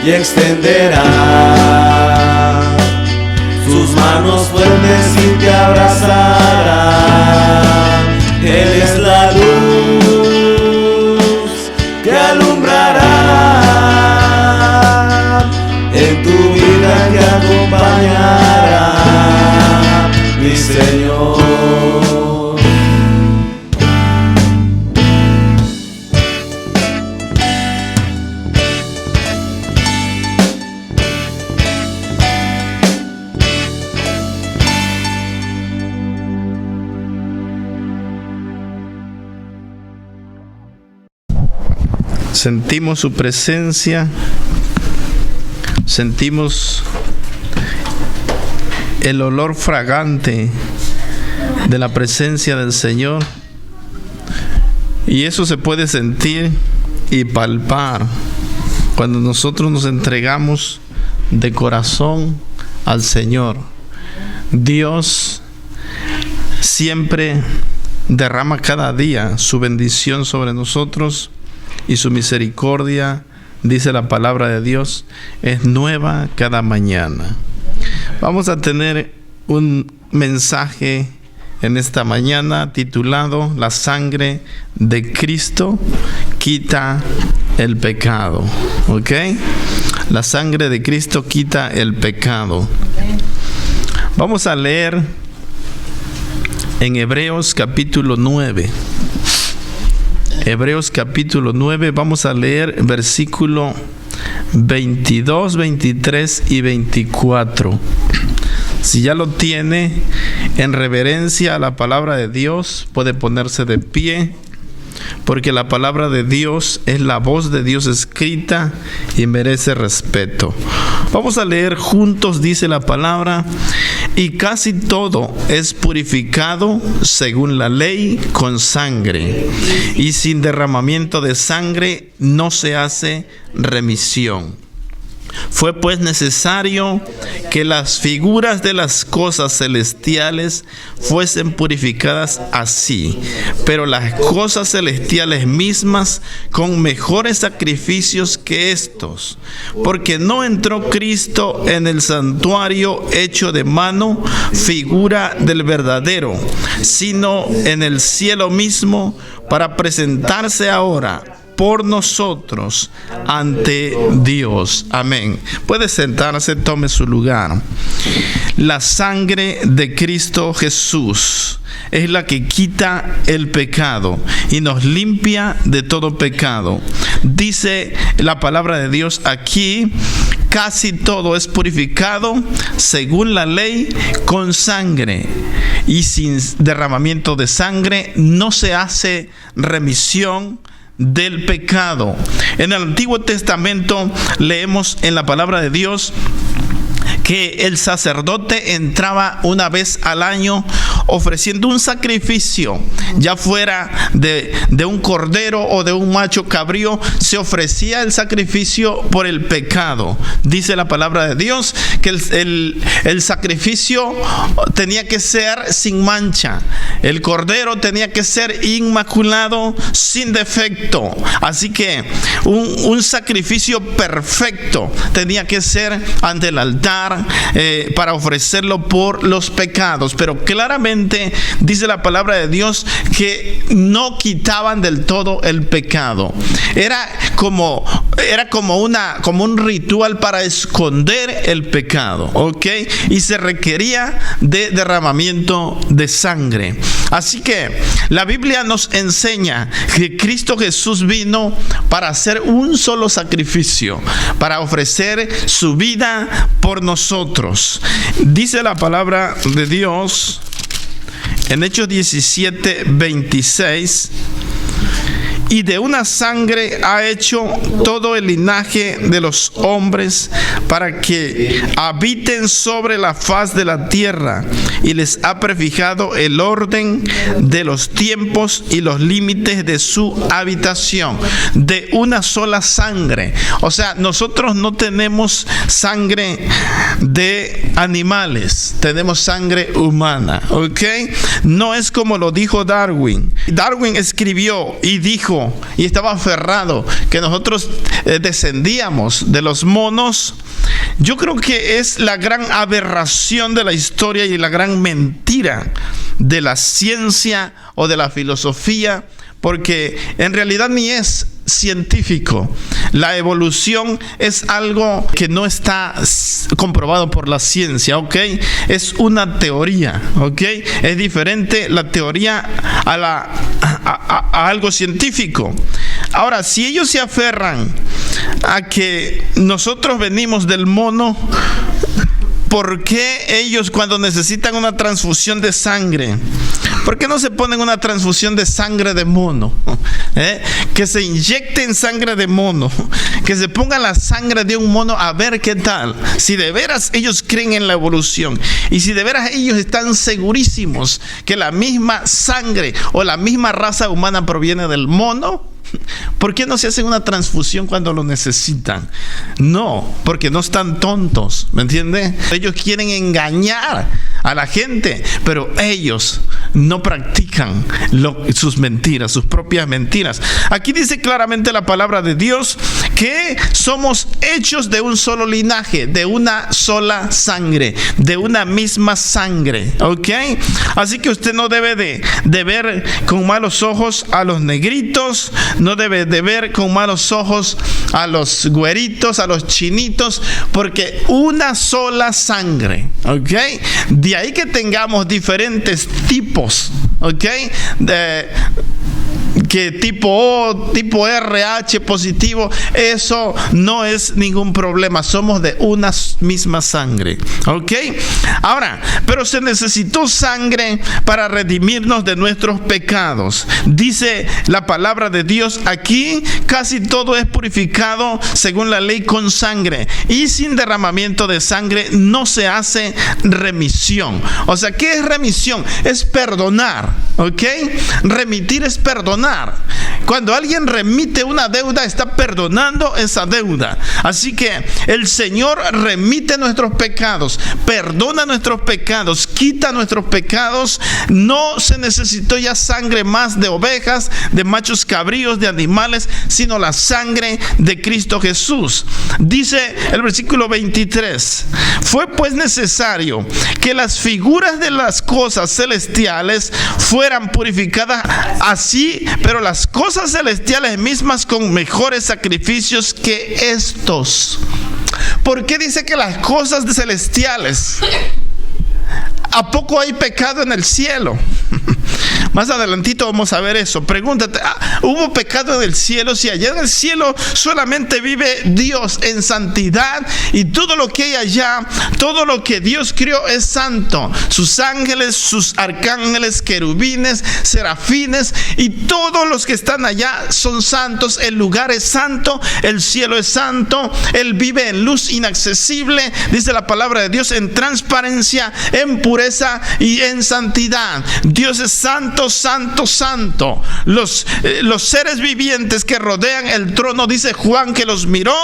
y extenderá sus manos fuertes y te abrazará. Él es la luz que alumbrará en tu vida, que acompañará mi Señor. Sentimos su presencia, sentimos el olor fragante de la presencia del Señor, y eso se puede sentir y palpar cuando nosotros nos entregamos de corazón al Señor. Dios siempre derrama cada día su bendición sobre nosotros, y su misericordia, dice la palabra de Dios, es nueva cada mañana. Vamos a tener un mensaje en esta mañana titulado La sangre de Cristo quita el pecado. ¿Ok? La sangre de Cristo quita el pecado. Vamos a leer en Hebreos capítulo 9. Hebreos capítulo 9, vamos a leer versículo 22, 23 y 24. Si ya lo tiene, en reverencia a la palabra de Dios, puede ponerse de pie, porque la palabra de Dios es la voz de Dios escrita y merece respeto. Vamos a leer juntos, dice la palabra: y casi todo es purificado según la ley con sangre, y sin derramamiento de sangre no se hace remisión. Fue pues necesario que las figuras de las cosas celestiales fuesen purificadas así, pero las cosas celestiales mismas con mejores sacrificios que estos, porque no entró Cristo en el santuario hecho de mano, figura del verdadero, sino en el cielo mismo, para presentarse ahora por nosotros ante Dios. Amén. Puede sentarse, tome su lugar. La sangre de Cristo Jesús es la que quita el pecado y nos limpia de todo pecado. Dice la palabra de Dios aquí: casi todo es purificado según la ley con sangre, y sin derramamiento de sangre no se hace remisión del pecado. En el Antiguo Testamento leemos en la palabra de Dios que el sacerdote entraba una vez al año ofreciendo un sacrificio, ya fuera de un cordero o de un macho cabrío. Se ofrecía el sacrificio por el pecado. Dice la palabra de Dios que el sacrificio tenía que ser sin mancha, el cordero tenía que ser inmaculado, sin defecto. Así que un sacrificio perfecto tenía que ser ante el altar, para ofrecerlo por los pecados. Pero claramente dice la palabra de Dios que no quitaban del todo el pecado. Era como un ritual para esconder el pecado, ¿ok? Y se requería de derramamiento de sangre. Así que la Biblia nos enseña que Cristo Jesús vino para hacer un solo sacrificio, para ofrecer su vida por nosotros. Dice la palabra de Dios en Hechos 17, 26: y de una sangre ha hecho todo el linaje de los hombres para que habiten sobre la faz de la tierra, y les ha prefijado el orden de los tiempos y los límites de su habitación. De una sola sangre. O sea, nosotros no tenemos sangre de animales, tenemos sangre humana, ¿ok? No es como lo dijo Darwin. Darwin escribió y dijo ciego y estaba aferrado, que nosotros descendíamos de los monos, yo creo que es la gran aberración de la historia y la gran mentira de la ciencia o de la filosofía, porque en realidad ni es científico. La evolución es algo que no está comprobado por la ciencia, ¿ok? Es una teoría, ¿ok? Es diferente la teoría a algo científico. Ahora, si ellos se aferran a que nosotros venimos del mono, ¿por qué ellos cuando necesitan una transfusión de sangre, por qué no se ponen una transfusión de sangre de mono? Que se inyecten sangre de mono, que se pongan la sangre de un mono a ver qué tal. Si de veras ellos creen en la evolución y si de veras ellos están segurísimos que la misma sangre o la misma raza humana proviene del mono, ¿por qué no se hacen una transfusión cuando lo necesitan? No, porque no están tontos, ¿me entiende? Ellos quieren engañar a la gente, pero ellos no practican sus mentiras, sus propias mentiras. Aquí dice claramente la palabra de Dios que somos hechos de un solo linaje, de una sola sangre, de una misma sangre, ¿ok? Así que usted no debe de ver con malos ojos a los negritos, no debe de ver con malos ojos a los güeritos, a los chinitos, porque una sola sangre, ¿ok? De ahí que tengamos diferentes tipos, ¿ok? Que tipo O, tipo RH positivo, eso no es ningún problema. Somos de una misma sangre, ¿ok? Ahora, pero se necesitó sangre para redimirnos de nuestros pecados. Dice la palabra de Dios aquí, casi todo es purificado según la ley con sangre, y sin derramamiento de sangre no se hace remisión. O sea, ¿qué es remisión? Es perdonar, ¿ok? Remitir es perdonar. Cuando alguien remite una deuda, está perdonando esa deuda. Así que el Señor remite nuestros pecados, perdona nuestros pecados, quita nuestros pecados. No se necesitó ya sangre más de ovejas, de machos cabríos, de animales, sino la sangre de Cristo Jesús. Dice el versículo 23: fue pues necesario que las figuras de las cosas celestiales fueran purificadas así, pero las cosas celestiales mismas con mejores sacrificios que estos. ¿Por qué dice que las cosas celestiales? ¿A poco hay pecado en el cielo? Más adelantito vamos a ver eso. Pregúntate, ¿hubo pecado en el cielo? Si allá en el cielo solamente vive Dios en santidad, y todo lo que hay allá, todo lo que Dios creó es santo. Sus ángeles, sus arcángeles, querubines, serafines y todos los que están allá son santos. El lugar es santo, el cielo es santo. Él vive en luz inaccesible, dice la palabra de Dios, en transparencia, en pureza y en santidad. Dios es santo, santo, santo. Los seres vivientes que rodean el trono, dice Juan que los miró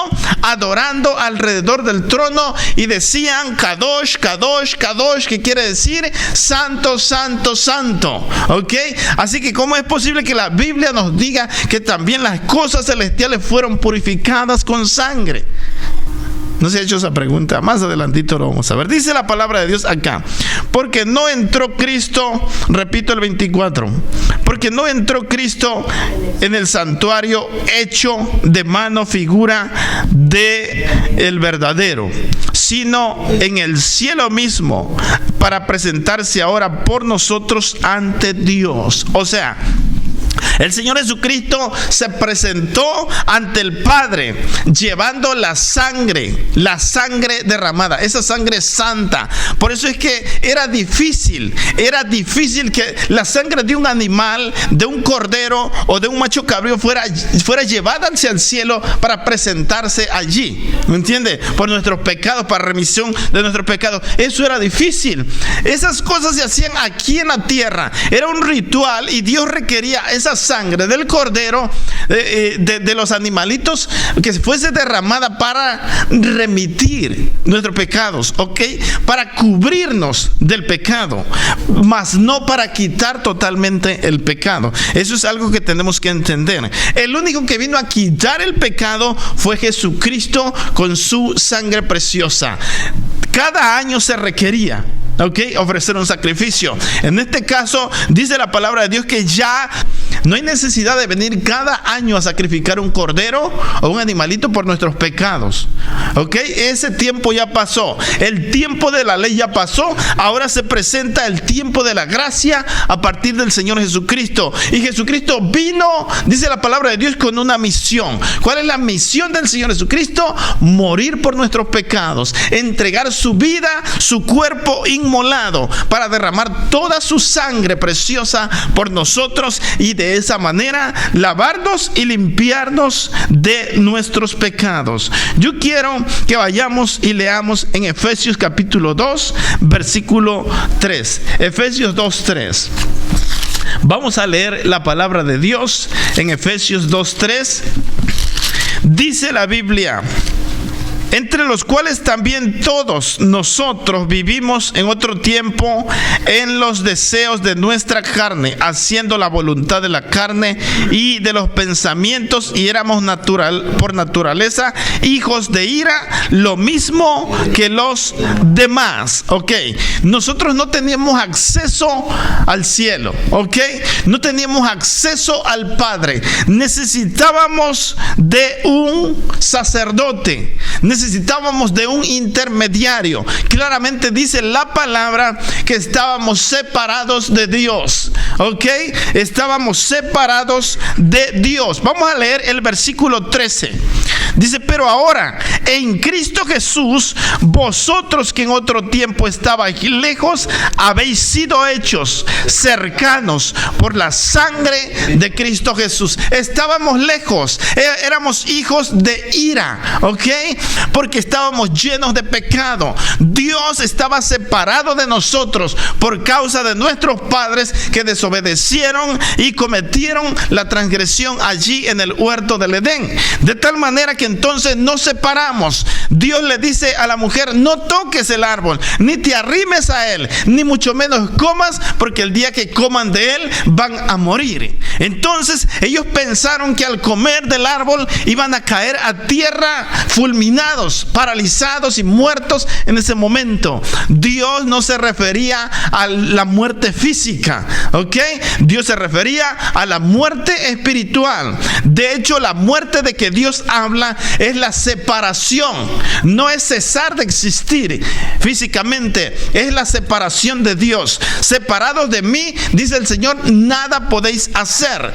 adorando alrededor del trono y decían Kadosh, Kadosh, Kadosh, que quiere decir santo, santo, santo, ¿ok? Así que ¿cómo es posible que la Biblia nos diga que también las cosas celestiales fueron purificadas con sangre? No se ha hecho esa pregunta. Más adelantito lo vamos a ver. Dice la palabra de Dios acá: porque no entró Cristo, repito el 24, porque no entró Cristo en el santuario hecho de mano, figura de el verdadero, sino en el cielo mismo, para presentarse ahora por nosotros ante Dios. O sea, el Señor Jesucristo se presentó ante el Padre llevando la sangre derramada, esa sangre santa. Por eso es que era difícil que la sangre de un animal, de un cordero o de un macho cabrío fuera llevada hacia el cielo para presentarse allí, ¿me entiende? Por nuestros pecados, para remisión de nuestros pecados. Eso era difícil. Esas cosas se hacían aquí en la tierra, era un ritual y Dios requería esa esa sangre del cordero, de los animalitos, que fuese derramada para remitir nuestros pecados, ¿ok? Para cubrirnos del pecado, mas no para quitar totalmente el pecado. Eso es algo que tenemos que entender. El único que vino a quitar el pecado fue Jesucristo con su sangre preciosa. Cada año se requería, ofrecer un sacrificio. En este caso, dice la palabra de Dios que ya no hay necesidad de venir cada año a sacrificar un cordero o un animalito por nuestros pecados. Ese tiempo ya pasó. El tiempo de la ley ya pasó. Ahora se presenta el tiempo de la gracia a partir del Señor Jesucristo. Y Jesucristo vino, dice la palabra de Dios, con una misión. ¿Cuál es la misión del Señor Jesucristo? Morir por nuestros pecados, entregar su vida, su cuerpo inmolado, para derramar toda su sangre preciosa por nosotros, y de esa manera lavarnos y limpiarnos de nuestros pecados. Yo quiero que vayamos y leamos en Efesios capítulo 2, versículo 3. Efesios 2:3. Vamos a leer la palabra de Dios en Efesios 2:3. Dice la Biblia: entre los cuales también todos nosotros vivimos en otro tiempo en los deseos de nuestra carne, haciendo la voluntad de la carne y de los pensamientos, y éramos por naturaleza hijos de ira, lo mismo que los demás. Nosotros no teníamos acceso al cielo, no teníamos acceso al Padre. Necesitábamos de un sacerdote, necesitábamos de un intermediario. Claramente dice la palabra que estábamos separados de Dios. Estábamos separados de Dios. Vamos a leer el versículo 13. Dice: pero ahora en Cristo Jesús, vosotros que en otro tiempo estabais lejos, habéis sido hechos cercanos por la sangre de Cristo Jesús. Estábamos lejos, éramos hijos de ira, porque estábamos llenos de pecado. Dios estaba separado de nosotros por causa de nuestros padres que desobedecieron y cometieron la transgresión allí en el huerto del Edén. De tal manera que entonces nos separamos. Dios le dice a la mujer: no toques el árbol, ni te arrimes a él, ni mucho menos comas, porque el día que coman de él van a morir. Entonces ellos pensaron que al comer del árbol iban a caer a tierra fulminados, paralizados y muertos en ese momento. Dios no se refería a la muerte física, Dios se refería a la muerte espiritual. De hecho, la muerte de que Dios habla es la separación. No es cesar de existir físicamente, es la separación de Dios. Separados de mí, dice el Señor, nada podéis hacer.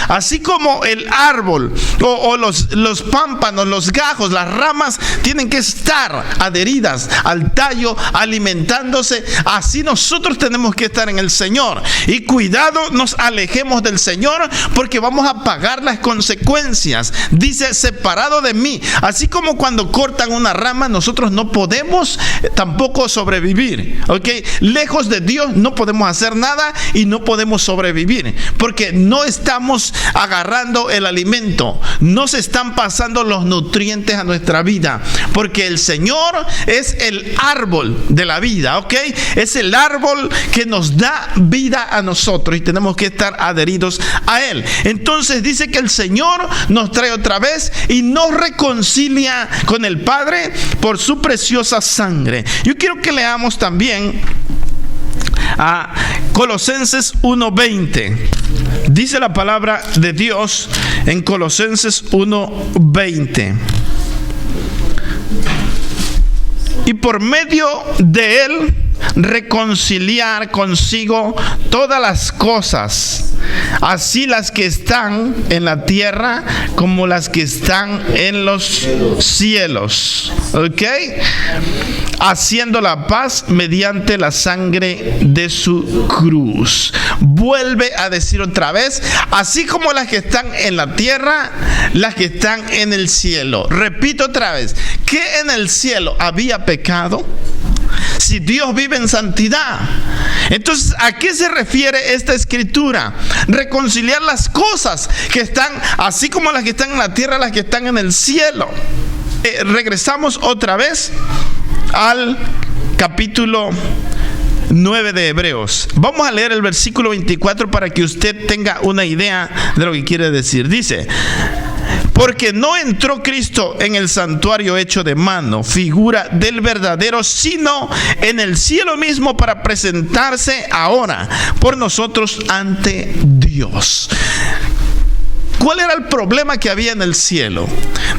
Así como el árbol o los pámpanos, los gajos, las ramas tienen que estar adheridas al tallo, alimentándose, así nosotros tenemos que estar en el Señor. Y cuidado, nos alejemos del Señor, porque vamos a pagar las consecuencias. Dice: separado de mí. Así como cuando cortan una rama, nosotros no podemos tampoco sobrevivir. Lejos de Dios no podemos hacer nada y no podemos sobrevivir, porque no estamos agarrando el alimento, no se están pasando los nutrientes a nuestra vida, porque el Señor es el árbol de la vida, es el árbol que nos da vida a nosotros y tenemos que estar adheridos a Él. Entonces dice que el Señor nos trae otra vez y nos reconcilia con el Padre por su preciosa sangre. Yo quiero que leamos también a Colosenses 1:20. Dice la palabra de Dios en Colosenses 1:20: y por medio de él reconciliar consigo todas las cosas, así las que están en la tierra como las que están en los cielos. Haciendo la paz mediante la sangre de su cruz. Vuelve a decir otra vez: así como las que están en la tierra, las que están en el cielo. Repito otra vez: que en el cielo había pecado, si Dios vive en santidad. Entonces, ¿a qué se refiere esta escritura? Reconciliar las cosas que están, así como las que están en la tierra, las que están en el cielo. Regresamos otra vez al capítulo 9 de Hebreos. Vamos a leer el versículo 24 para que usted tenga una idea de lo que quiere decir. Dice: porque no entró Cristo en el santuario hecho de mano, figura del verdadero, sino en el cielo mismo, para presentarse ahora por nosotros ante Dios. ¿Cuál era el problema que había en el cielo?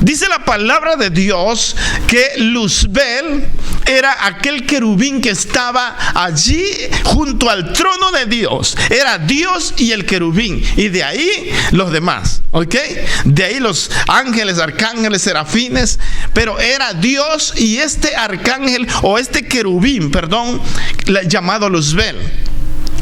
Dice la palabra de Dios que Luzbel era aquel querubín que estaba allí junto al trono de Dios. Era Dios y el querubín, y de ahí los demás, ¿ok? De ahí los ángeles, arcángeles, serafines, pero era Dios y este arcángel, o este querubín, perdón, llamado Luzbel,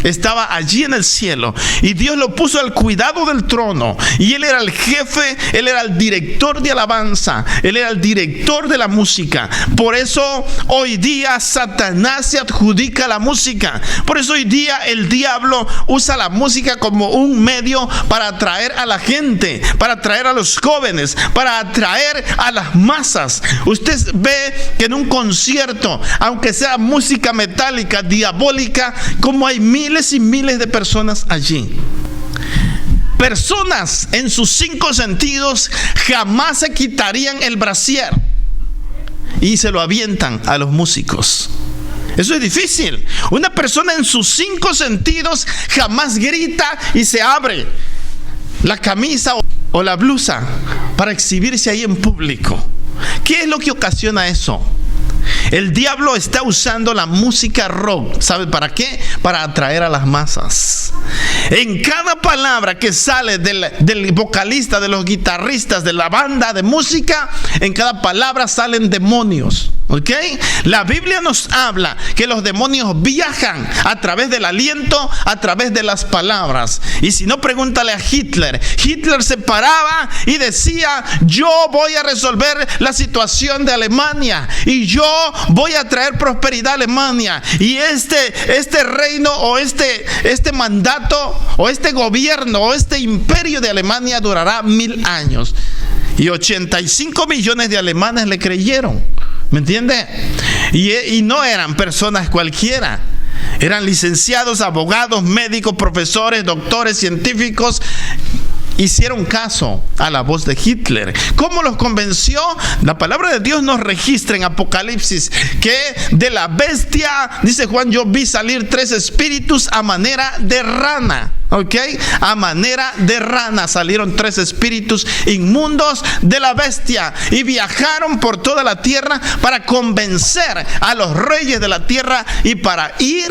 estaba allí en el cielo, y Dios lo puso al cuidado del trono, y él era el jefe, él era el director de alabanza, él era el director de la música. Por eso hoy día Satanás se adjudica la música. Por eso hoy día el diablo usa la música como un medio para atraer a la gente, para atraer a los jóvenes, para atraer a las masas. Usted ve que en un concierto, aunque sea música metálica, diabólica, como hay miles y miles de personas allí. Personas en sus 5 sentidos jamás se quitarían el brasier y se lo avientan a los músicos. Eso es difícil. Una persona en sus 5 sentidos jamás grita y se abre la camisa o la blusa para exhibirse ahí en público. ¿Qué es lo que ocasiona eso? El diablo está usando la música rock. ¿Sabe para qué? Para atraer a las masas. En cada palabra que sale del vocalista, de los guitarristas, de la banda de música, en cada palabra salen demonios. ¿Ok? La Biblia nos habla que los demonios viajan a través del aliento, a través de las palabras. Y si no, pregúntale a Hitler. Hitler se paraba y decía: yo voy a resolver la situación de Alemania, y yo voy a traer prosperidad a Alemania, y este reino, o este mandato, o este gobierno, o este imperio de Alemania durará 1000 años. Y 85 millones de alemanes le creyeron. ¿Me entiende? Y no eran personas cualquiera. Eran licenciados, abogados, médicos, profesores, doctores, científicos. Hicieron caso a la voz de Hitler. ¿Cómo los convenció? La palabra de Dios nos registra en Apocalipsis que de la bestia, dice Juan, yo vi salir 3 espíritus a manera de rana. ¿Ok? A manera de rana salieron 3 espíritus inmundos de la bestia, y viajaron por toda la tierra para convencer a los reyes de la tierra y para ir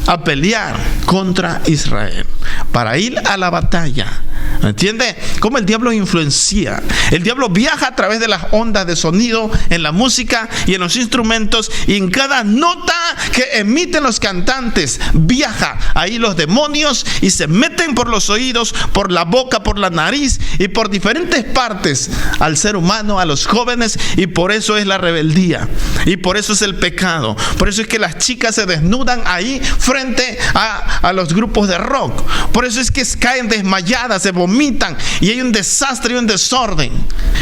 a pelear contra Israel, para ir a la batalla. ¿Me entiende? Cómo el diablo influencia. El diablo viaja a través de las ondas de sonido en la música y en los instrumentos, y en cada nota que emiten los cantantes viaja ahí los demonios, y se meten por los oídos, por la boca, por la nariz y por diferentes partes al ser humano, a los jóvenes. Y por eso es la rebeldía, y por eso es el pecado. Por eso es que las chicas se desnudan ahí frente a los grupos de rock. Por eso es que caen desmayadas, se vomitan, y hay un desastre y un desorden.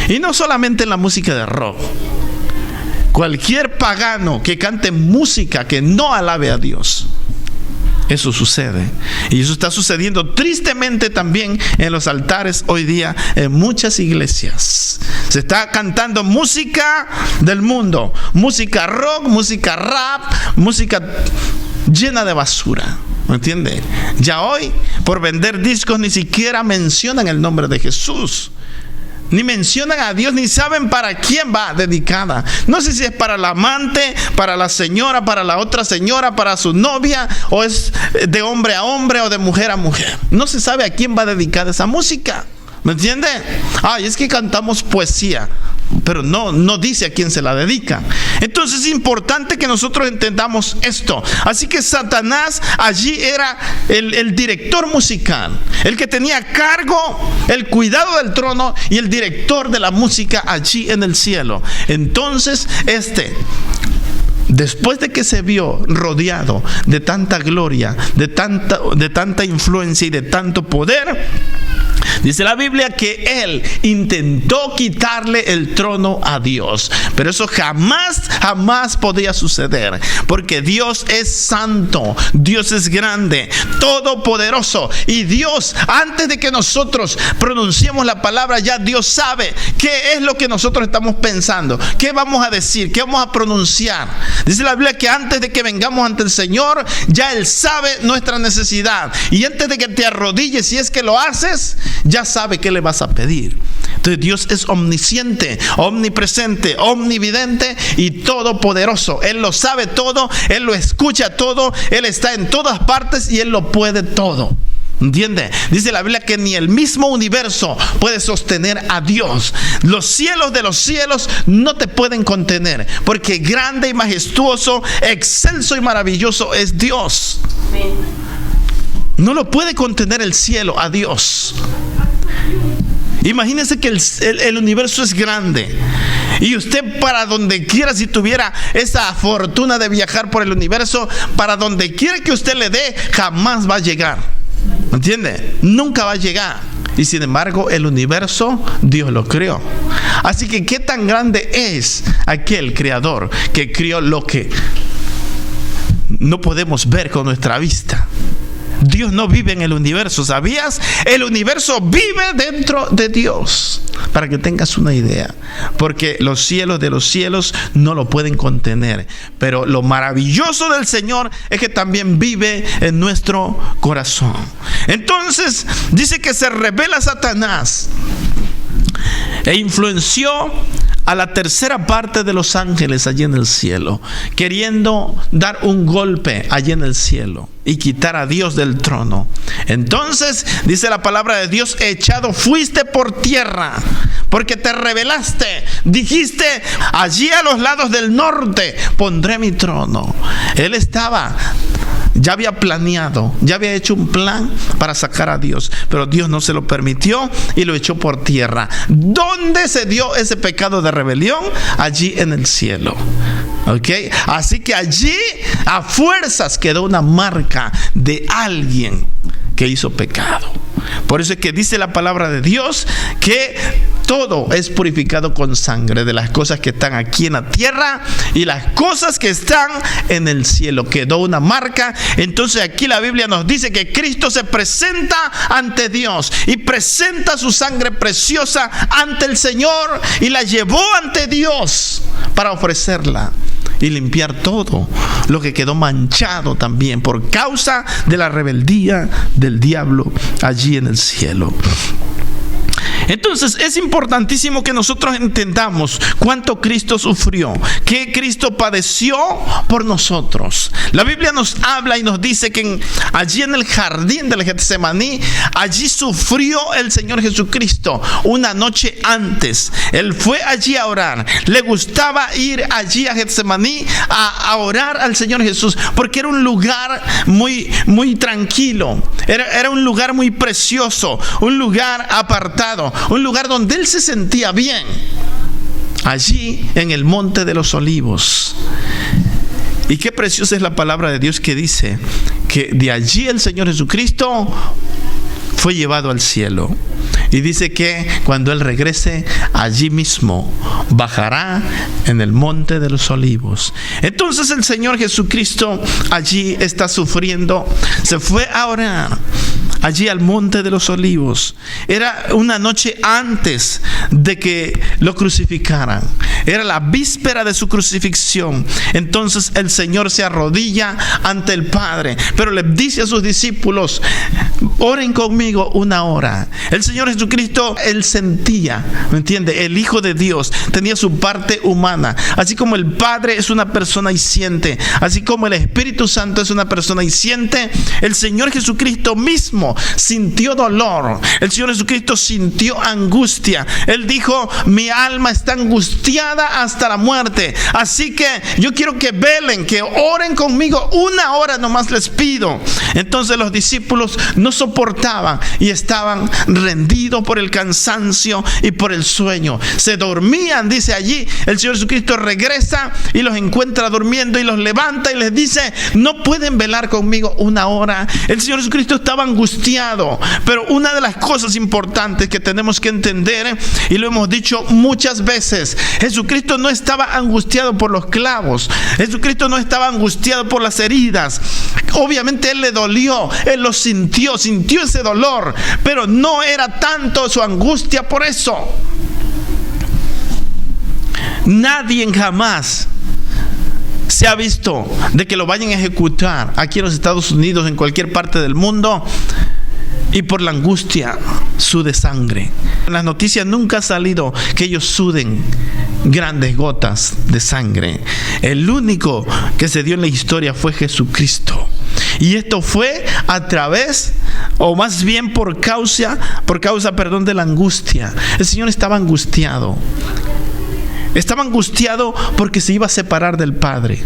Y no solamente en la música de rock. Cualquier pagano que cante música que no alabe a Dios, eso sucede. Y eso está sucediendo tristemente también en los altares hoy día en muchas iglesias. Se está cantando música del mundo, música rock, música rap, música llena de basura. ¿Me entiende? Ya hoy, por vender discos, ni siquiera mencionan el nombre de Jesús, ni mencionan a Dios, ni saben para quién va dedicada. No sé si es para la amante, para la señora, para la otra señora, para su novia, o es de hombre a hombre o de mujer a mujer. No se sabe a quién va dedicada esa música. ¿Me entiende? Y es que cantamos poesía, pero no dice a quién se la dedica. Entonces es importante que nosotros entendamos esto. Así que Satanás allí era el director musical, el que tenía a cargo el cuidado del trono y el director de la música allí en el cielo. Entonces después de que se vio rodeado de tanta gloria, de tanta influencia y de tanto poder, dice la Biblia que él intentó quitarle el trono a Dios, pero eso jamás podía suceder, porque Dios es santo, Dios es grande, todopoderoso, y Dios, antes de que nosotros pronunciemos la palabra, ya Dios sabe qué es lo que nosotros estamos pensando, qué vamos a decir, qué vamos a pronunciar. Dice la Biblia que antes de que vengamos ante el Señor, ya Él sabe nuestra necesidad, y antes de que te arrodilles, si es que lo haces, ya sabe qué le vas a pedir. Entonces Dios es omnisciente, omnipresente, omnividente y todopoderoso. Él lo sabe todo, Él lo escucha todo, Él está en todas partes y Él lo puede todo. ¿Entiende? Dice la Biblia que ni el mismo universo puede sostener a Dios. Los cielos de los cielos no te pueden contener, porque grande y majestuoso, excelso y maravilloso es Dios. No lo puede contener el cielo a Dios. Imagínense que el universo es grande, y usted para donde quiera, si tuviera esa fortuna de viajar por el universo, para donde quiera que usted le dé, jamás va a llegar. ¿Entiende? Nunca va a llegar. Y sin embargo, el universo Dios lo creó. Así que ¿qué tan grande es aquel creador que creó lo que no podemos ver con nuestra vista? Dios no vive en el universo, ¿sabías? El universo vive dentro de Dios, para que tengas una idea, porque los cielos de los cielos no lo pueden contener. Pero lo maravilloso del Señor es que también vive en nuestro corazón. Entonces dice que se revela Satanás e influenció a la tercera parte de los ángeles allí en el cielo, queriendo dar un golpe allí en el cielo y quitar a Dios del trono. Entonces dice la palabra de Dios: echado fuiste por tierra, porque te rebelaste, dijiste: allí a los lados del norte pondré mi trono. Él ya había planeado, ya había hecho un plan para sacar a Dios, pero Dios no se lo permitió y lo echó por tierra. ¿Dónde se dio ese pecado de rebelión? Allí en el cielo. ¿Ok? Así que allí a fuerzas quedó una marca de alguien que hizo pecado. Por eso es que dice la palabra de Dios que todo es purificado con sangre, de las cosas que están aquí en la tierra y las cosas que están en el cielo. Quedó una marca. Entonces aquí la Biblia nos dice que Cristo se presenta ante Dios y presenta su sangre preciosa ante el Señor, y la llevó ante Dios para ofrecerla y limpiar todo lo que quedó manchado también por causa de la rebeldía del diablo allí en el cielo. Entonces es importantísimo que nosotros entendamos cuánto Cristo sufrió, que Cristo padeció por nosotros. La Biblia nos habla y nos dice que allí en el jardín del Getsemaní, allí sufrió el Señor Jesucristo una noche antes. Él fue allí a orar. Le gustaba ir allí a Getsemaní a orar al Señor Jesús, porque era un lugar muy tranquilo, era un lugar muy precioso, un lugar apartado, un lugar donde él se sentía bien, allí en el Monte de los Olivos. Y qué preciosa es la palabra de Dios, que dice que de allí el Señor Jesucristo fue llevado al cielo. Y dice que cuando Él regrese, allí mismo bajará en el Monte de los Olivos. Entonces el Señor Jesucristo allí está sufriendo. Se fue a orar allí al Monte de los Olivos. Era una noche antes de que lo crucificaran. Era la víspera de su crucifixión. Entonces el Señor se arrodilla ante el Padre, pero le dice a sus discípulos: oren conmigo una hora. El Señor Jesucristo, Él sentía, ¿me entiende? El Hijo de Dios tenía su parte humana. Así como el Padre es una persona y siente, así como el Espíritu Santo es una persona y siente, el Señor Jesucristo mismo sintió dolor. El Señor Jesucristo sintió angustia. Él dijo: mi alma está angustiada hasta la muerte. Así que yo quiero que velen, que oren conmigo una hora nomás les pido. Entonces los discípulos no soportaban y estaban rendidos por el cansancio y por el sueño. Se dormían, dice allí. El Señor Jesucristo regresa y los encuentra durmiendo y los levanta y les dice: no pueden velar conmigo una hora. El Señor Jesucristo estaba angustiado, pero una de las cosas importantes que tenemos que entender, y lo hemos dicho muchas veces, Jesucristo no estaba angustiado por los clavos. Jesucristo no estaba angustiado por las heridas. Obviamente Él le dolió, Él lo sintió ese dolor, pero no era tanto su angustia por eso. Nadie jamás se ha visto de que lo vayan a ejecutar aquí en los Estados Unidos, en cualquier parte del mundo, y por la angustia sude sangre. En las noticias nunca ha salido que ellos suden grandes gotas de sangre. El único que se dio en la historia fue Jesucristo. Y esto fue a través, o más bien por causa, de la angustia. El Señor estaba angustiado. Estaba angustiado porque se iba a separar del Padre.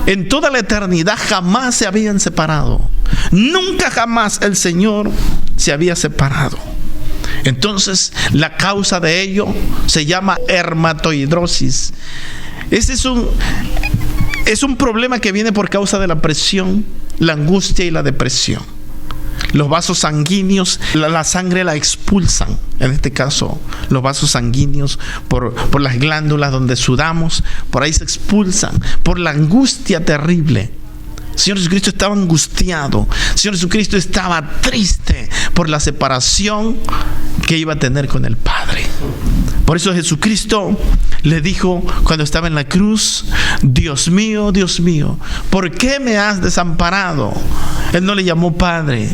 En toda la eternidad jamás se habían separado. Nunca jamás el Señor se había separado. Entonces la causa de ello se llama hermatohidrosis. Ese es un problema que viene por causa de la presión, la angustia y la depresión. Los vasos sanguíneos, la sangre la expulsan. En este caso, los vasos sanguíneos por las glándulas donde sudamos, por ahí se expulsan, por la angustia terrible. El Señor Jesucristo estaba angustiado. El Señor Jesucristo estaba triste por la separación que iba a tener con el Padre. Por eso Jesucristo le dijo cuando estaba en la cruz: Dios mío, ¿por qué me has desamparado? Él no le llamó Padre.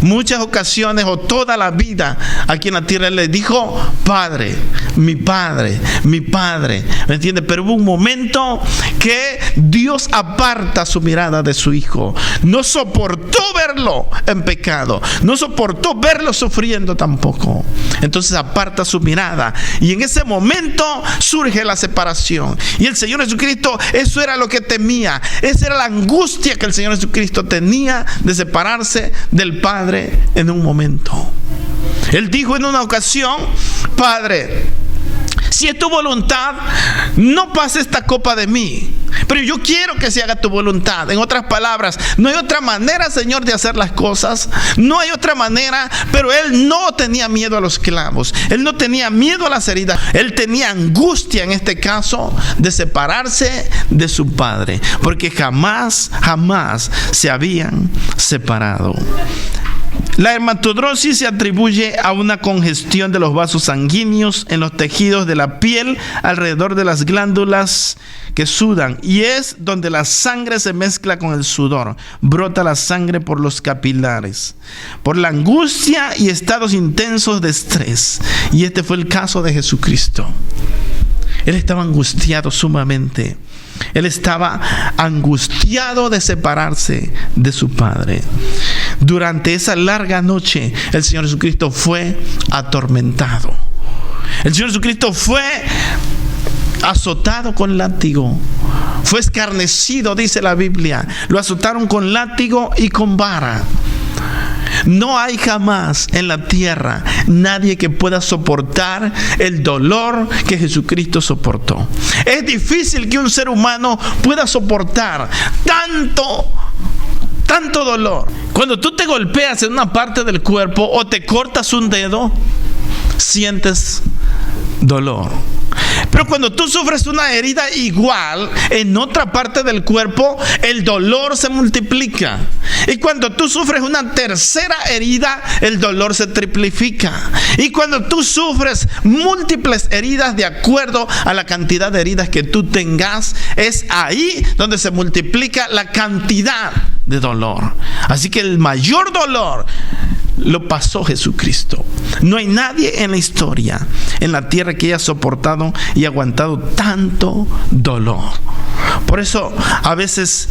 Muchas ocasiones o toda la vida aquí en la tierra Él le dijo: Padre, mi Padre, mi Padre. ¿Me entiende? Pero hubo un momento que Dios aparta su mirada de su Hijo. No soportó verlo en pecado. No soportó verlo sufriendo tampoco. Entonces aparta su mirada. Y en ese momento surge la separación. Y el Señor Jesucristo, eso era lo que temía. Esa era la angustia que el Señor Jesucristo tenía de separarse del Padre en un momento. Él dijo en una ocasión: Padre, si es tu voluntad, no pase esta copa de mí, pero yo quiero que se haga tu voluntad. En otras palabras, no hay otra manera, Señor, de hacer las cosas. No hay otra manera. Pero Él no tenía miedo a los clavos. Él no tenía miedo a las heridas. Él tenía angustia, en este caso, de separarse de su Padre, porque jamás se habían separado. La hermatohidrosis se atribuye a una congestión de los vasos sanguíneos en los tejidos de la piel alrededor de las glándulas que sudan, y es donde la sangre se mezcla con el sudor. Brota la sangre por los capilares, por la angustia y estados intensos de estrés. Y este fue el caso de Jesucristo. Él estaba angustiado sumamente. Él estaba angustiado de separarse de su Padre. Durante esa larga noche, el Señor Jesucristo fue atormentado. El Señor Jesucristo fue azotado con látigo. Fue escarnecido, dice la Biblia. Lo azotaron con látigo y con vara. No hay jamás en la tierra nadie que pueda soportar el dolor que Jesucristo soportó. Es difícil que un ser humano pueda soportar tanto dolor. Cuando tú te golpeas en una parte del cuerpo o te cortas un dedo, sientes dolor. Pero cuando tú sufres una herida igual en otra parte del cuerpo, el dolor se multiplica. Y cuando tú sufres una tercera herida, el dolor se triplica. Y cuando tú sufres múltiples heridas de acuerdo a la cantidad de heridas que tú tengas, es ahí donde se multiplica la cantidad de dolor. Así que el mayor dolor lo pasó Jesucristo. No hay nadie en la historia, en la tierra, que haya soportado y aguantado tanto dolor. Por eso a veces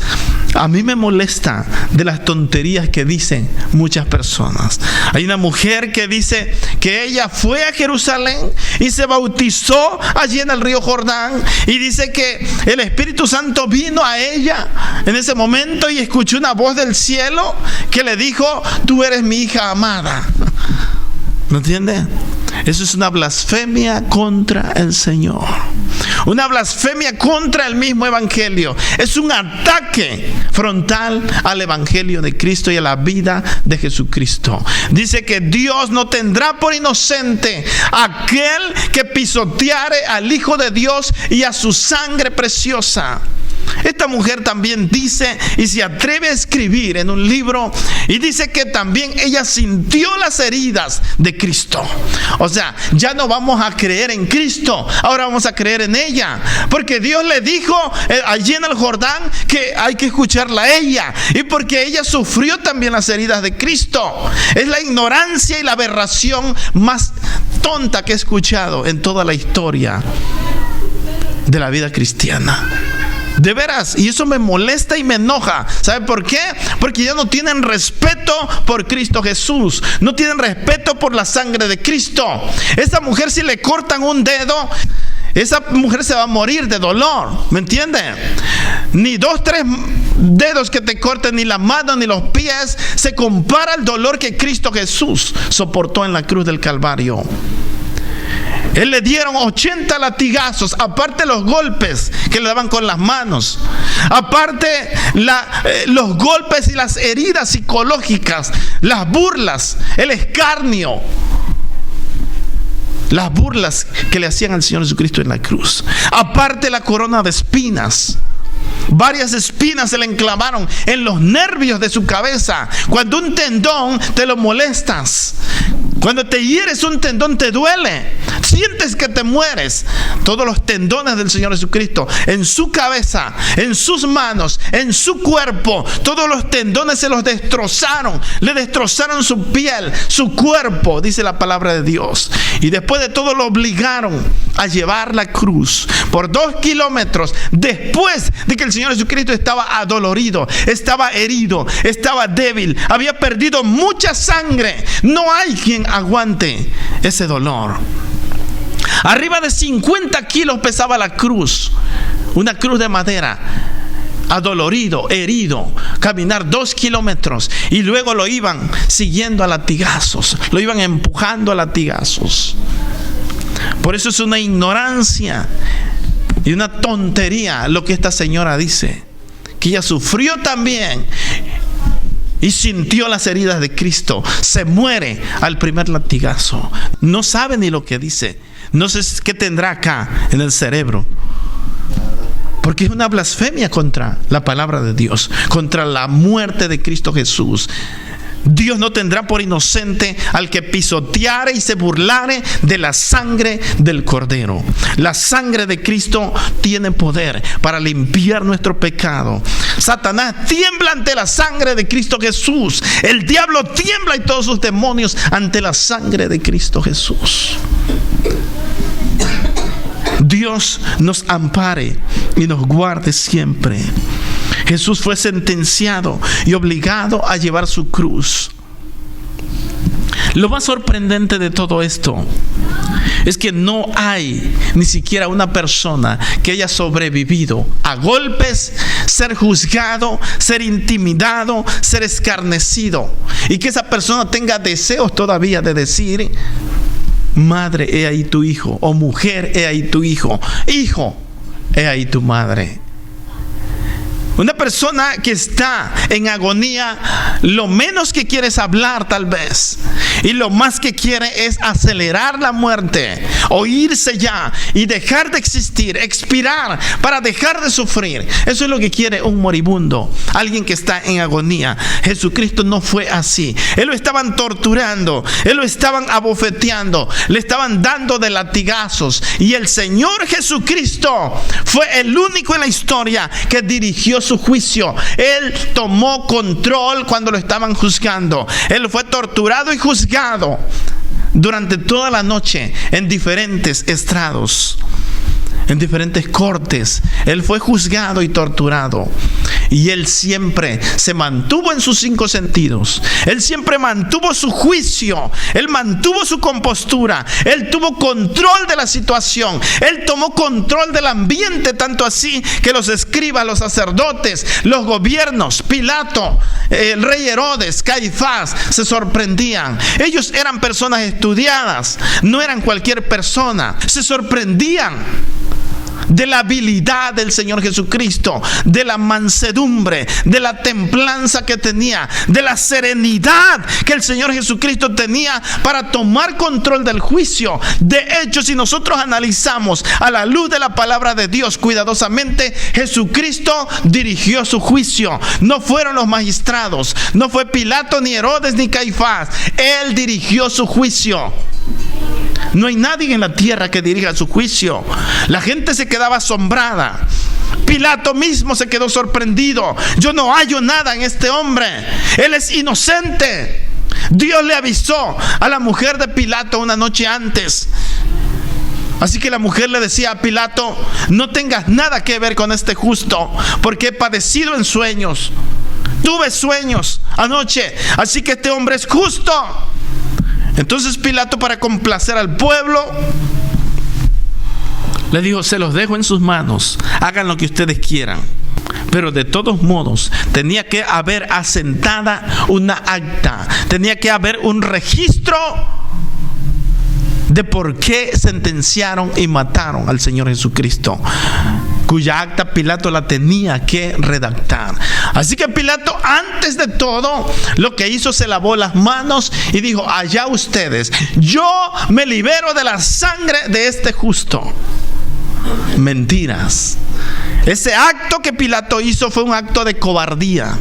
a mí me molesta de las tonterías que dicen muchas personas. Hay una mujer que dice que ella fue a Jerusalén y se bautizó allí en el río Jordán, y dice que el Espíritu Santo vino a ella en ese momento y escuchó una voz del cielo que le dijo: tú eres mi hija amada. ¿No entiende? Eso es una blasfemia contra el Señor, una blasfemia contra el mismo evangelio. Es un ataque frontal al evangelio de Cristo y a la vida de Jesucristo. Dice que Dios no tendrá por inocente a aquel que pisoteare al Hijo de Dios y a su sangre preciosa. Esta mujer también dice y se atreve a escribir en un libro, y dice que también ella sintió las heridas de Cristo. O sea, ya no vamos a creer en Cristo, ahora vamos a creer en ella, porque Dios le dijo allí en el Jordán que hay que escucharla a ella, y porque ella sufrió también las heridas de Cristo. Es la ignorancia y la aberración más tonta que he escuchado en toda la historia de la vida cristiana. De veras, y eso me molesta y me enoja. ¿Sabe por qué? Porque ya no tienen respeto por Cristo Jesús, no tienen respeto por la sangre de Cristo. Esa mujer, si le cortan un dedo, esa mujer se va a morir de dolor, ¿me entiende? Ni 2, 3 dedos que te corten, ni la mano ni los pies, se compara al dolor que Cristo Jesús soportó en la cruz del Calvario. Él le dieron 80 latigazos, aparte los golpes que le daban con las manos, aparte los golpes y las heridas psicológicas, las burlas, el escarnio, las burlas que le hacían al Señor Jesucristo en la cruz, aparte la corona de espinas. Varias espinas se le enclavaron en los nervios de su cabeza. Cuando un tendón te lo molestas, cuando te hieres un tendón te duele, sientes que te mueres. Todos los tendones del Señor Jesucristo, en su cabeza, en sus manos, en su cuerpo, todos los tendones se los destrozaron. Le destrozaron su piel, su cuerpo, dice la palabra de Dios. Y después de todo lo obligaron a llevar la cruz por 2 kilómetros, después de que el Señor Jesucristo estaba adolorido, estaba herido, estaba débil, había perdido mucha sangre. No hay quien aguante ese dolor. Arriba de 50 kilos pesaba la cruz, una cruz de madera. Adolorido, herido, caminar 2 kilómetros, y luego lo iban siguiendo a latigazos, lo iban empujando a latigazos. Por eso es una ignorancia y una tontería lo que esta señora dice, que ella sufrió también y sintió las heridas de Cristo. Se muere al primer latigazo. No sabe ni lo que dice. No sé qué tendrá acá en el cerebro, porque es una blasfemia contra la palabra de Dios, contra la muerte de Cristo Jesús. Dios no tendrá por inocente al que pisoteare y se burlare de la sangre del Cordero. La sangre de Cristo tiene poder para limpiar nuestro pecado. Satanás tiembla ante la sangre de Cristo Jesús. El diablo tiembla y todos sus demonios ante la sangre de Cristo Jesús. Dios nos ampare y nos guarde siempre. Jesús fue sentenciado y obligado a llevar su cruz. Lo más sorprendente de todo esto es que no hay ni siquiera una persona que haya sobrevivido a golpes, ser juzgado, ser intimidado, ser escarnecido, y que esa persona tenga deseos todavía de decir: madre, he ahí tu hijo, o mujer, he ahí tu hijo, hijo, he ahí tu madre. Una persona que está en agonía, lo menos que quiere es hablar, tal vez, y lo más que quiere es acelerar la muerte, o irse ya y dejar de existir, expirar para dejar de sufrir. Eso es lo que quiere un moribundo, alguien que está en agonía. Jesucristo no fue así. Él lo estaban torturando, él lo estaban abofeteando, le estaban dando de latigazos, y el Señor Jesucristo fue el único en la historia que dirigió su juicio. Él tomó control cuando lo estaban juzgando. Él fue torturado y juzgado durante toda la noche en diferentes estrados. en diferentes cortes. Él fue juzgado y torturado. Y él siempre se mantuvo en sus 5 sentidos. Él siempre mantuvo su juicio. Él mantuvo su compostura. Él tuvo control de la situación. Él tomó control del ambiente, tanto así que los escribas, los sacerdotes, los gobiernos, Pilato, el rey Herodes, Caifás, se sorprendían. Ellos eran personas estudiadas, no eran cualquier persona. Se sorprendían de la habilidad del Señor Jesucristo, de la mansedumbre, de la templanza que tenía, de la serenidad que el Señor Jesucristo tenía para tomar control del juicio. De hecho, si nosotros analizamos a la luz de la palabra de Dios cuidadosamente, Jesucristo dirigió su juicio. No fueron los magistrados, no fue Pilato, ni Herodes, ni Caifás. Él dirigió su juicio. No hay nadie en la tierra que dirija su juicio. La gente se quedaba asombrada. Pilato mismo se quedó sorprendido. Yo no hallo nada en este hombre. Él es inocente. Dios le avisó a la mujer de Pilato una noche antes. Así que la mujer le decía a Pilato: no tengas nada que ver con este justo, porque he padecido en sueños. Tuve sueños anoche, así que este hombre es justo. Entonces Pilato, para complacer al pueblo, le dijo: se los dejo en sus manos, hagan lo que ustedes quieran. Pero de todos modos tenía que haber asentada una acta, tenía que haber un registro de por qué sentenciaron y mataron al Señor Jesucristo, cuya acta Pilato la tenía que redactar. Así que Pilato, antes de todo, lo que hizo, se lavó las manos y dijo: allá ustedes, yo me libero de la sangre de este justo. Mentiras. Ese acto que Pilato hizo fue un acto de cobardía.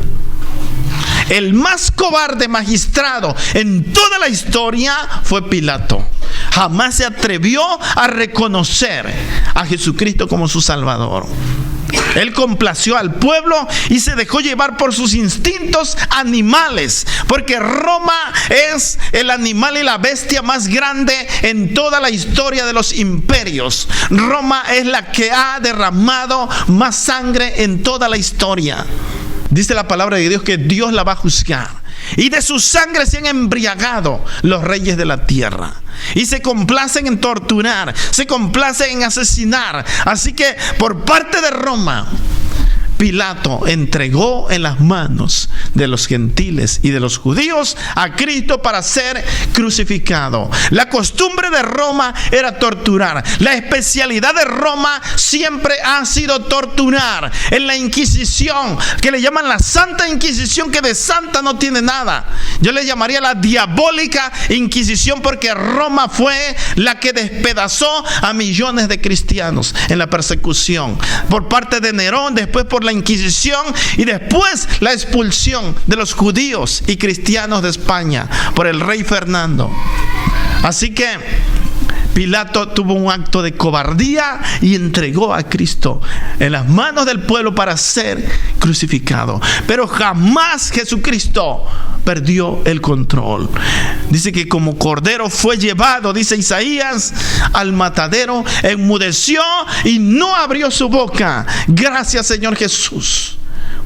El más cobarde magistrado en toda la historia fue Pilato. Jamás se atrevió a reconocer a Jesucristo como su Salvador. Él complació al pueblo y se dejó llevar por sus instintos animales, porque Roma es el animal y la bestia más grande en toda la historia de los imperios. Roma es la que ha derramado más sangre en toda la historia. Dice la palabra de Dios que Dios la va a juzgar. Y de su sangre se han embriagado los reyes de la tierra. Y se complacen en torturar, se complacen en asesinar. Así que por parte de Roma, Pilato entregó en las manos de los gentiles y de los judíos a Cristo para ser crucificado. La costumbre de Roma era torturar. La especialidad de Roma siempre ha sido torturar. En la Inquisición, que le llaman la Santa Inquisición, que de santa no tiene nada, yo le llamaría la diabólica Inquisición, porque Roma fue la que despedazó a millones de cristianos en la persecución. Por parte de Nerón, después por la Inquisición, y después la expulsión de los judíos y cristianos de España por el rey Fernando. Así que Pilato tuvo un acto de cobardía y entregó a Cristo en las manos del pueblo para ser crucificado. Pero jamás Jesucristo perdió el control. Dice que como cordero fue llevado, dice Isaías, al matadero, enmudeció y no abrió su boca. Gracias, Señor Jesús,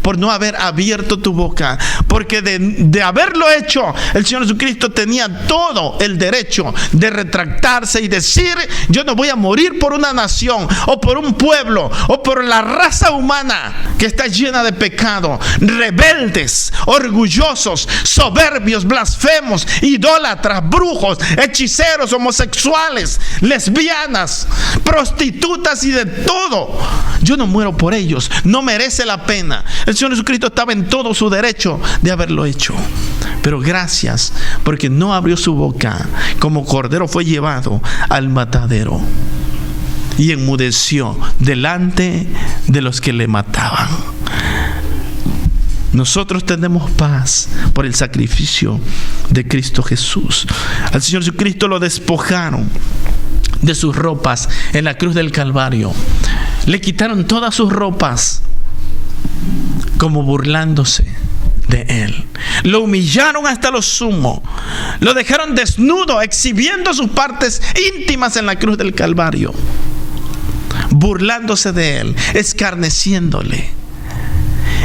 por no haber abierto tu boca, porque de haberlo hecho, el Señor Jesucristo tenía todo el derecho de retractarse y decir: yo no voy a morir por una nación o por un pueblo o por la raza humana que está llena de pecado, rebeldes, orgullosos, soberbios, blasfemos, idólatras, brujos, hechiceros, homosexuales, lesbianas, prostitutas y de todo. Yo no muero por ellos, no merece la pena. El Señor Jesucristo estaba en todo su derecho de haberlo hecho, pero gracias, porque no abrió su boca, como cordero fue llevado al matadero y enmudeció delante de los que le mataban. Nosotros tenemos paz por el sacrificio de Cristo Jesús. Al Señor Jesucristo lo despojaron de sus ropas en la cruz del Calvario. Le quitaron todas sus ropas, como burlándose de él. Lo humillaron hasta lo sumo. Lo dejaron desnudo, exhibiendo sus partes íntimas en la cruz del Calvario. burlándose de él, escarneciéndole.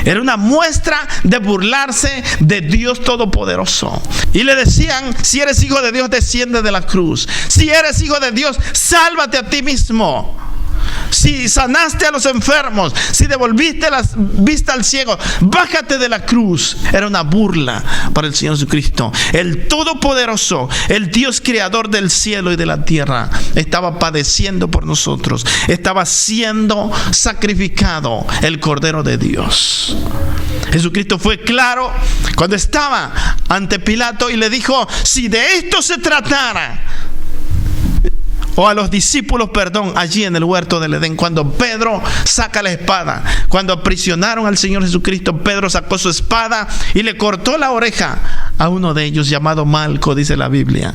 Era una muestra de burlarse de Dios Todopoderoso. Y le decían: si eres hijo de Dios, desciende de la cruz. Si eres hijo de Dios, sálvate a ti mismo. Si sanaste a los enfermos, si devolviste la vista al ciego, bájate de la cruz. Era una burla para el Señor Jesucristo. El Todopoderoso, el Dios creador del cielo y de la tierra, estaba padeciendo por nosotros. Estaba siendo sacrificado el Cordero de Dios. Jesucristo fue claro cuando estaba ante Pilato y le dijo: si de esto se tratara, o a los discípulos, allí en el huerto del Edén, cuando Pedro saca la espada, cuando aprisionaron al Señor Jesucristo, Pedro sacó su espada y le cortó la oreja a uno de ellos, llamado Malco, dice la Biblia.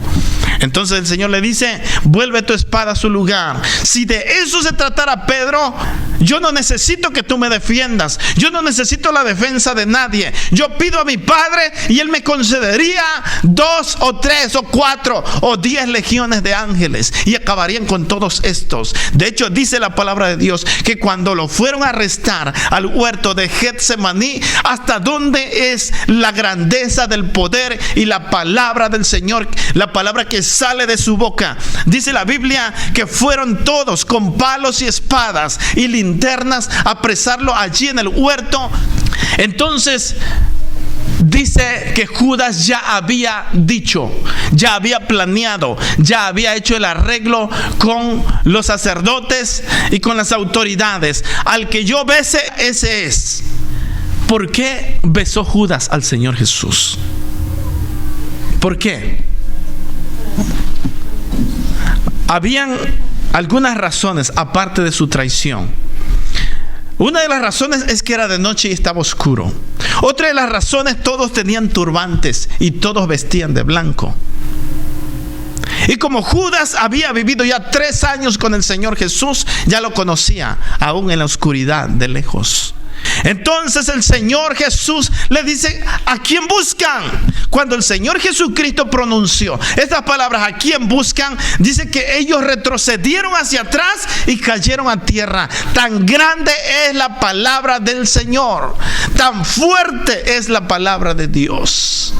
Entonces el Señor le dice: vuelve tu espada a su lugar. Si de eso se tratara, Pedro, yo no necesito que tú me defiendas. Yo no necesito la defensa de nadie. Yo pido a mi Padre y Él me concedería 2 o 3 o 4 o 10 legiones de ángeles y acabarían con todos estos. De hecho, dice la palabra de Dios que cuando lo fueron a arrestar al huerto de Getsemaní, hasta dónde es la grandeza del poder y la palabra del Señor, la palabra que sale de su boca. Dice la Biblia que fueron todos con palos y espadas y linternas a apresarlo allí en el huerto. Entonces dice que Judas ya había dicho, ya había planeado, ya había hecho el arreglo con los sacerdotes y con las autoridades: al que yo bese, ese es. ¿Por qué besó Judas al Señor Jesús? ¿Por qué? Habían algunas razones aparte de su traición. Una de las razones es que era de noche y estaba oscuro. Otra de las razones, todos tenían turbantes y todos vestían de blanco. Y como Judas había vivido ya 3 años con el Señor Jesús, ya lo conocía, aún en la oscuridad, de lejos. Entonces el Señor Jesús le dice: ¿a quién buscan? Cuando el Señor Jesucristo pronunció estas palabras, ¿a quién buscan?, dice que ellos retrocedieron hacia atrás y cayeron a tierra. Tan grande es la palabra del Señor, tan fuerte es la palabra de Dios.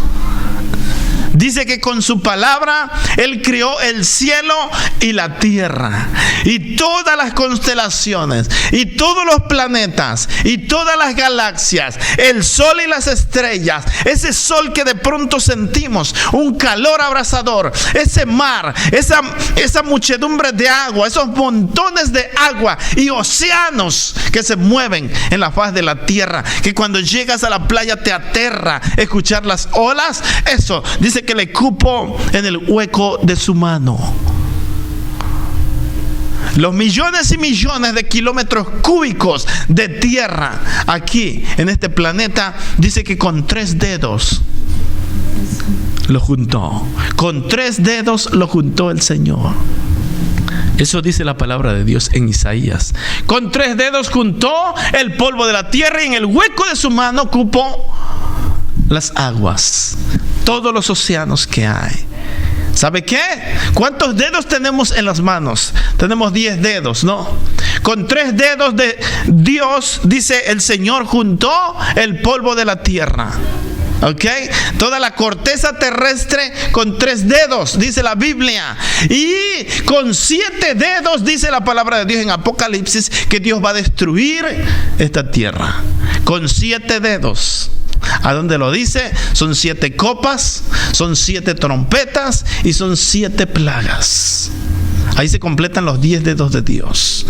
Dice que con su palabra Él creó el cielo y la tierra, y todas las constelaciones, y todos los planetas, y todas las galaxias, el sol y las estrellas, ese sol que de pronto sentimos, un calor abrasador, ese mar, esa muchedumbre de agua, esos montones de agua y océanos que se mueven en la faz de la tierra, que cuando llegas a la playa te aterra escuchar las olas. Eso dice que le cupo en el hueco de su mano. Los millones y millones de kilómetros cúbicos de tierra aquí en este planeta, dice que con 3 dedos lo juntó. Con 3 dedos lo juntó el Señor. Eso dice la palabra de Dios en Isaías. Con 3 dedos juntó el polvo de la tierra y en el hueco de su mano cupó las aguas, todos los océanos que hay. ¿Sabe qué? ¿Cuántos dedos tenemos en las manos? Tenemos 10 dedos, ¿no? Con 3 dedos de Dios, dice el Señor, juntó el polvo de la tierra. ¿Ok? Toda la corteza terrestre con 3 dedos, dice la Biblia. Y con 7 dedos, dice la palabra de Dios en Apocalipsis, que Dios va a destruir esta tierra. Con 7 dedos. ¿A dónde lo dice? Son 7 copas, son 7 trompetas y son 7 plagas. Ahí se completan los 10 dedos de Dios.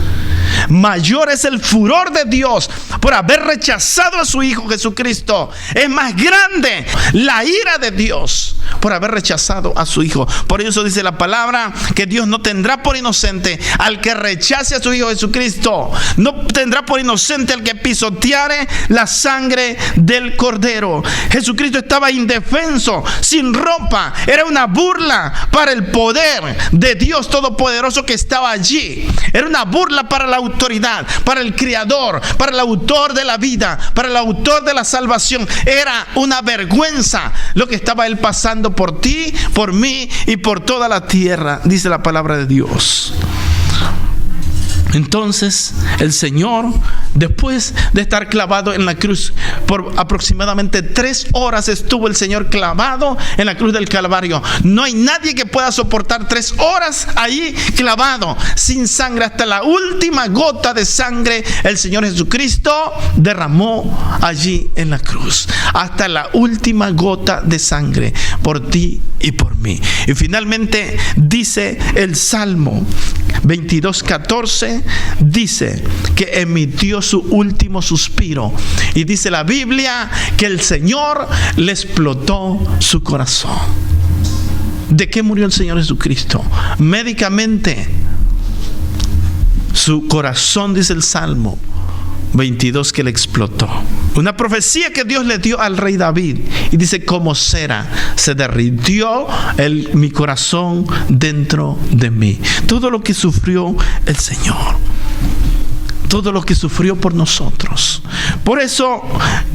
Mayor es el furor de Dios por haber rechazado a su Hijo Jesucristo. Es más grande la ira de Dios por haber rechazado a su Hijo. Por eso dice la palabra que Dios no tendrá por inocente al que rechace a su Hijo Jesucristo. No tendrá por inocente al que pisoteare la sangre del Cordero. Jesucristo estaba indefenso, sin ropa. Era una burla para el poder de Dios Todopoderoso que estaba allí. Era una burla para la autoridad, para el Creador, para el autor de la vida, para el autor de la salvación. Era una vergüenza lo que estaba Él pasando por ti, por mí y por toda la tierra, dice la palabra de Dios. Entonces el Señor, después de estar clavado en la cruz, por aproximadamente 3 horas estuvo el Señor clavado en la cruz del Calvario. No hay nadie que pueda soportar 3 horas ahí clavado, sin sangre. Hasta la última gota de sangre el Señor Jesucristo derramó allí en la cruz. Hasta la última gota de sangre por ti y por mí. Y finalmente dice el Salmo 22:14, dice que emitió su último suspiro. Y dice la Biblia que el Señor le explotó su corazón. ¿De qué murió el Señor Jesucristo? Médicamente. Su corazón, dice el Salmo 22, que le explotó. Una profecía que Dios le dio al rey David. Y dice: como cera se derritió mi corazón dentro de mí. Todo lo que sufrió el Señor, todo lo que sufrió por nosotros. Por eso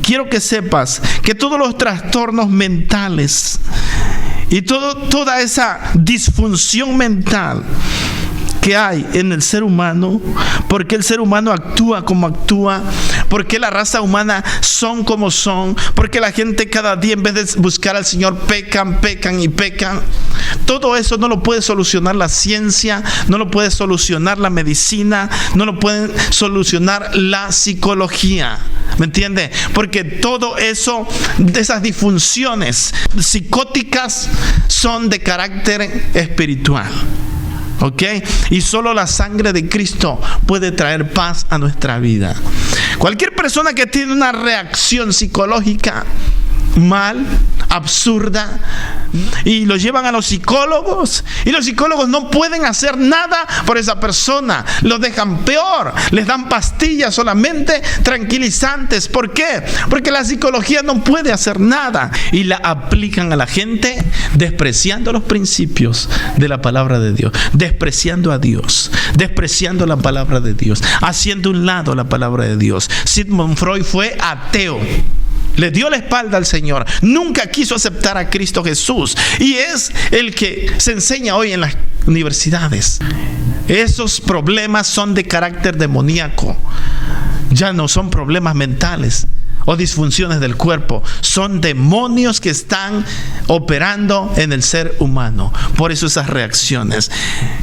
quiero que sepas que todos los trastornos mentales y toda esa disfunción mental que hay en el ser humano, porque el ser humano actúa como actúa, porque la raza humana son como son, porque la gente cada día, en vez de buscar al Señor, pecan. Todo eso no lo puede solucionar la ciencia, no lo puede solucionar la medicina, no lo puede solucionar la psicología. ¿Me entiende? Porque todo eso, esas disfunciones psicóticas, son de carácter espiritual. ¿Ok? Y solo la sangre de Cristo puede traer paz a nuestra vida. Cualquier persona que tiene una reacción psicológica mal, absurda, y lo llevan a los psicólogos, y los psicólogos no pueden hacer nada por esa persona, lo dejan peor, les dan pastillas solamente tranquilizantes. ¿Por qué? Porque la psicología no puede hacer nada, y la aplican a la gente despreciando los principios de la palabra de Dios, despreciando a Dios, despreciando la palabra de Dios, haciendo a un lado la palabra de Dios. Sigmund Freud fue ateo. Le dio la espalda al Señor. Nunca quiso aceptar a Cristo Jesús. Y es el que se enseña hoy en las universidades. Esos problemas son de carácter demoníaco. Ya no son problemas mentales o disfunciones del cuerpo. Son demonios que están operando en el ser humano. Por eso esas reacciones.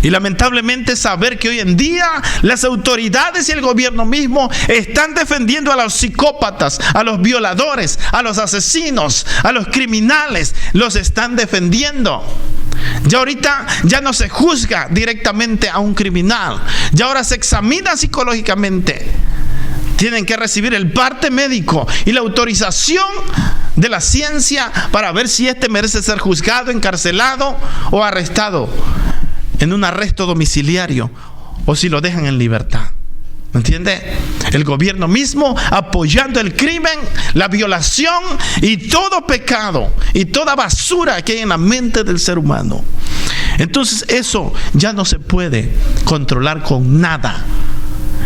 Y lamentablemente saber que hoy en día las autoridades y el gobierno mismo están defendiendo a los psicópatas, a los violadores, a los asesinos, a los criminales. Los están defendiendo. Ya ahorita ya no se juzga directamente a un criminal. Ya ahora se examina psicológicamente. Tienen que recibir el parte médico y la autorización de la ciencia para ver si merece ser juzgado, encarcelado o arrestado en un arresto domiciliario, o si lo dejan en libertad. ¿Me entiende? El gobierno mismo apoyando el crimen, la violación y todo pecado y toda basura que hay en la mente del ser humano. Entonces eso ya no se puede controlar con nada.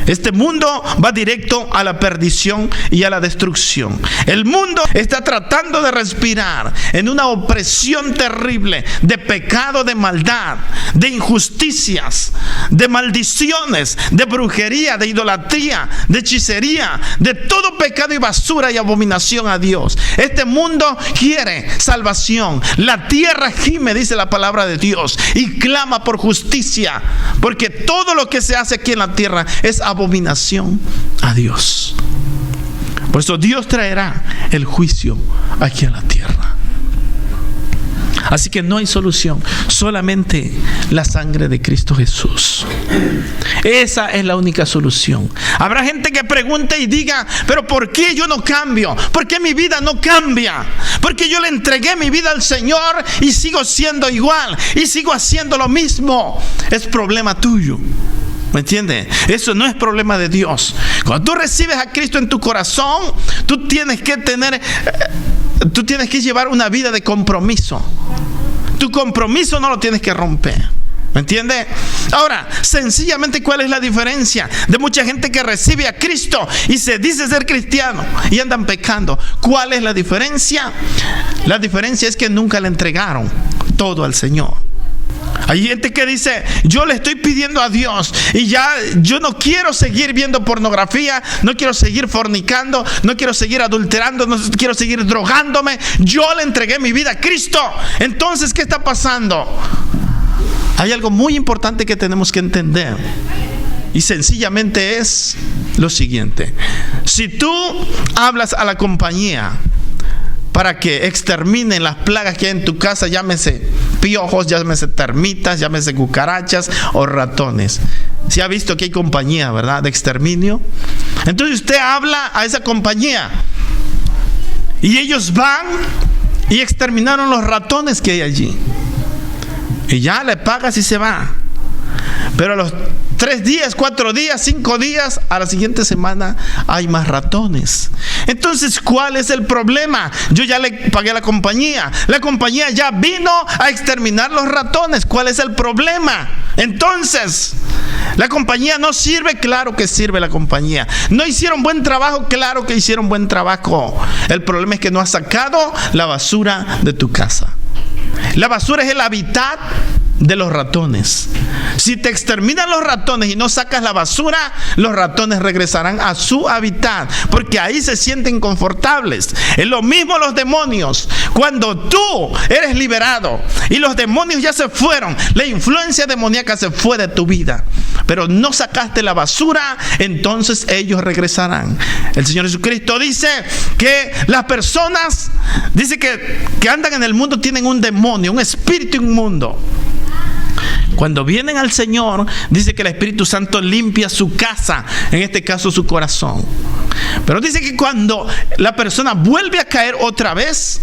Este mundo va directo a la perdición y a la destrucción. El mundo está tratando de respirar en una opresión terrible de pecado, de maldad, de injusticias, de maldiciones, de brujería, de idolatría, de hechicería, de todo pecado y basura y abominación a Dios. Este mundo quiere salvación. La tierra gime, dice la palabra de Dios, y clama por justicia, porque todo lo que se hace aquí en la tierra es abominación a Dios. Por eso Dios traerá el juicio aquí a la tierra. Así que no hay solución, solamente la sangre de Cristo Jesús. Esa es la única solución. Habrá gente que pregunte y diga: pero ¿por qué yo no cambio? ¿Por qué mi vida no cambia? Porque yo le entregué mi vida al Señor y sigo siendo igual y sigo haciendo lo mismo. Es problema tuyo. ¿Me entiendes? Eso no es problema de Dios. Cuando tú recibes a Cristo en tu corazón, tú tienes que llevar una vida de compromiso. Tu compromiso no lo tienes que romper. ¿Me entiendes? Ahora, sencillamente, ¿cuál es la diferencia de mucha gente que recibe a Cristo y se dice ser cristiano y andan pecando? ¿Cuál es la diferencia? La diferencia es que nunca le entregaron todo al Señor. Hay gente que dice, yo le estoy pidiendo a Dios y ya yo no quiero seguir viendo pornografía, no quiero seguir fornicando, no quiero seguir adulterando, no quiero seguir drogándome. Yo le entregué mi vida a Cristo. Entonces, ¿qué está pasando? Hay algo muy importante que tenemos que entender. Y sencillamente es lo siguiente. Si tú hablas a la compañía para que exterminen las plagas que hay en tu casa, llámese piojos, llámese termitas, llámese cucarachas o ratones. Si ha visto que hay compañía, ¿verdad?, de exterminio. Entonces usted habla a esa compañía y ellos van y exterminaron los ratones que hay allí. Y ya le pagas y se va. Pero a los 3 días, 4 días, 5 días, a la siguiente semana hay más ratones. Entonces, ¿cuál es el problema? Yo ya le pagué a la compañía. La compañía ya vino a exterminar los ratones. ¿Cuál es el problema? Entonces, ¿la compañía no sirve? Claro que sirve la compañía. ¿No hicieron buen trabajo? Claro que hicieron buen trabajo. El problema es que no has sacado la basura de tu casa. La basura es el hábitat de los ratones. Si te exterminan los ratones y no sacas la basura, los ratones regresarán a su hábitat, porque ahí se sienten confortables. Es lo mismo los demonios. Cuando tú eres liberado y los demonios ya se fueron, la influencia demoníaca se fue de tu vida, pero no sacaste la basura, entonces ellos regresarán. El Señor Jesucristo dice que las personas, dice que andan en el mundo, tienen un demonio, un espíritu inmundo. Cuando vienen al Señor, dice que el Espíritu Santo limpia su casa, en este caso su corazón. Pero dice que cuando la persona vuelve a caer otra vez,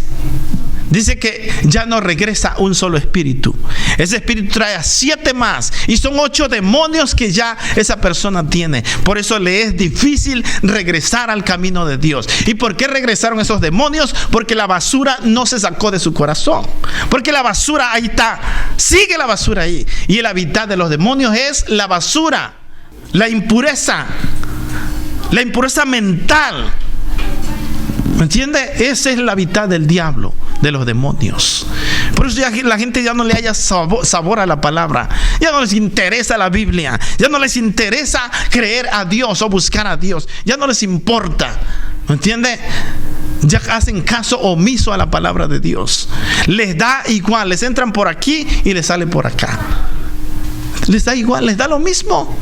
dice que ya no regresa un solo espíritu. Ese espíritu trae a 7 más. Y son 8 demonios que ya esa persona tiene. Por eso le es difícil regresar al camino de Dios. ¿Y por qué regresaron esos demonios? Porque la basura no se sacó de su corazón. Porque la basura ahí está. Sigue la basura ahí. Y el hábitat de los demonios es la basura, la impureza mental. ¿Me entiende? Ese es el hábitat del diablo, de los demonios. Por eso ya la gente ya no le haya sabor a la palabra. Ya no les interesa la Biblia. Ya no les interesa creer a Dios o buscar a Dios. Ya no les importa. ¿Me entiende? Ya hacen caso omiso a la palabra de Dios. Les da igual. Les entran por aquí y les sale por acá. Les da igual, les da lo mismo.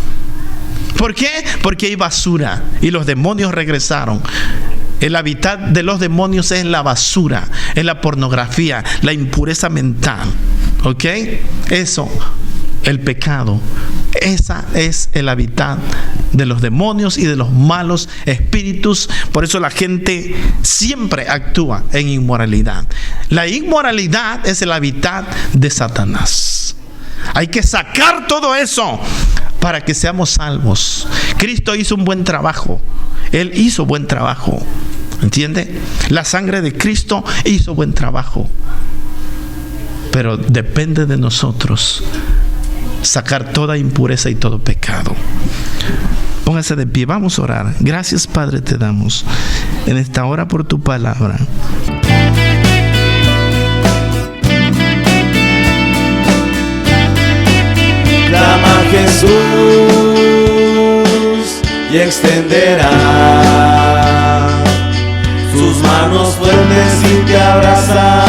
¿Por qué? Porque hay basura y los demonios regresaron. El hábitat de los demonios es la basura, es la pornografía, la impureza mental. ¿Ok? Eso, el pecado. Esa es el hábitat de los demonios y de los malos espíritus. Por eso la gente siempre actúa en inmoralidad. La inmoralidad es el hábitat de Satanás. Hay que sacar todo eso para que seamos salvos. Cristo hizo un buen trabajo. Él hizo buen trabajo. ¿Entiende? La sangre de Cristo hizo buen trabajo. Pero depende de nosotros sacar toda impureza y todo pecado. Póngase de pie, vamos a orar. Gracias, Padre, te damos en esta hora por tu palabra. Clama a Jesús y extenderá sus manos fuertes y te abrazará.